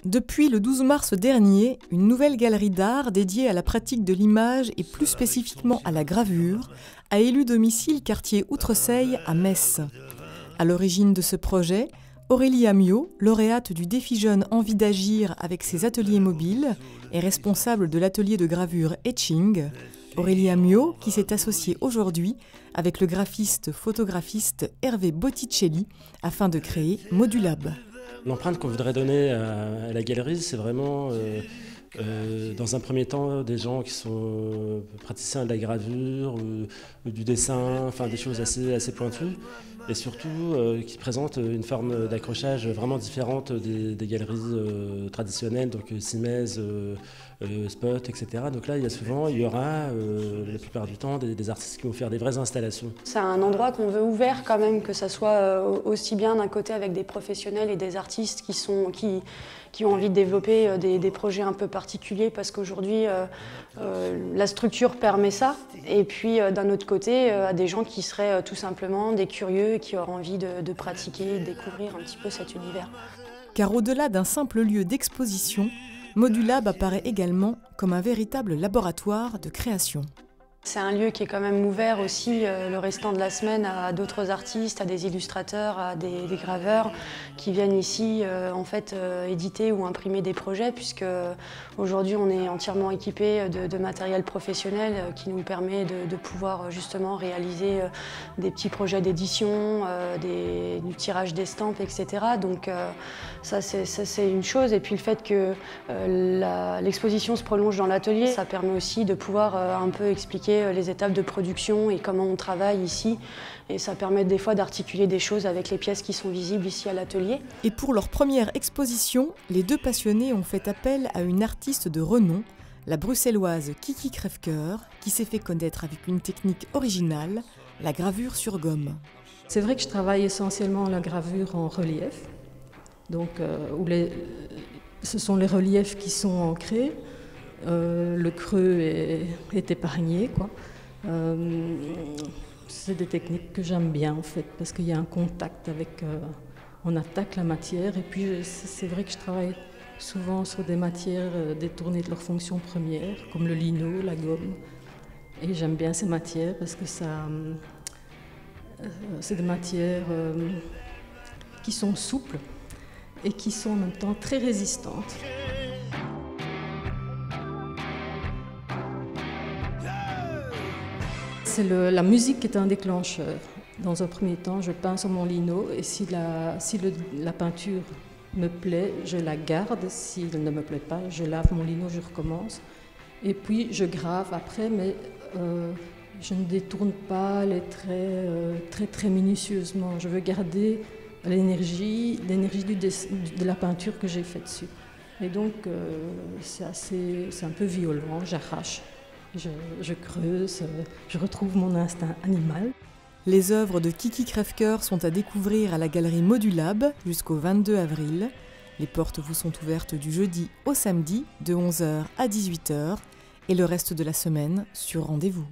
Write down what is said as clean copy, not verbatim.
Depuis le 12 mars dernier, une nouvelle galerie d'art dédiée à la pratique de l'image et plus spécifiquement à la gravure a élu domicile quartier Outreseille à Metz. À l'origine de ce projet, Aurélie Amiot, lauréate du défi jeune Envie d'agir avec ses ateliers mobiles et responsable de l'atelier de gravure Etching. Aurélie Amiot qui s'est associée aujourd'hui avec le graphiste-photographiste Hervé Botticelli afin de créer Modulab. L'empreinte qu'on voudrait donner à la galerie, c'est vraiment, dans un premier temps, des gens qui sont praticiens de la gravure ou du dessin, enfin des choses assez pointues, et surtout qui présentent une forme d'accrochage vraiment différente des galeries traditionnelles, donc Simèse, Spot, etc. Donc là, il y aura la plupart du temps des artistes qui vont faire des vraies installations. C'est un endroit qu'on veut ouvert quand même, que ça soit aussi bien d'un côté avec des professionnels et des artistes qui ont envie de développer des projets un peu particuliers parce qu'aujourd'hui la structure permet ça, et puis d'un autre côté à des gens qui seraient tout simplement des curieux et qui auraient envie de pratiquer, de découvrir un petit peu cet univers. Car au-delà d'un simple lieu d'exposition, Modulab apparaît également comme un véritable laboratoire de création. C'est un lieu qui est quand même ouvert aussi le restant de la semaine à d'autres artistes, à des illustrateurs, à des graveurs qui viennent ici en fait éditer ou imprimer des projets, puisque aujourd'hui on est entièrement équipé de matériel professionnel qui nous permet de pouvoir justement réaliser des petits projets d'édition, du tirage d'estampes, etc. Donc ça c'est une chose, et puis le fait que l'exposition se prolonge dans l'atelier, ça permet aussi de pouvoir un peu expliquer les étapes de production et comment on travaille ici. Et ça permet des fois d'articuler des choses avec les pièces qui sont visibles ici à l'atelier. Et pour leur première exposition, les deux passionnés ont fait appel à une artiste de renom, la bruxelloise Kiki Crèvecoeur, qui s'est fait connaître avec une technique originale, la gravure sur gomme. C'est vrai que je travaille essentiellement la gravure en relief, donc ce sont les reliefs qui sont ancrés. Le creux est épargné, quoi. C'est des techniques que j'aime bien en fait, parce qu'il y a un contact avec, on attaque la matière, et puis c'est vrai que je travaille souvent sur des matières détournées de leur fonction première, comme le lino, la gomme, et j'aime bien ces matières parce que c'est des matières qui sont souples et qui sont en même temps très résistantes. C'est la musique qui est un déclencheur. Dans un premier temps, je peins sur mon lino, et si la peinture me plaît, je la garde. Si elle ne me plaît pas, je lave mon lino, je recommence. Et puis je grave après, mais je ne détourne pas les traits très minutieusement. Je veux garder l'énergie de la peinture que j'ai faite dessus. Et donc c'est un peu violent, j'arrache. Je creuse, je retrouve mon instinct animal. Les œuvres de Kiki Crèvecoeur sont à découvrir à la galerie Modulab jusqu'au 22 avril. Les portes vous sont ouvertes du jeudi au samedi de 11h à 18h et le reste de la semaine sur rendez-vous.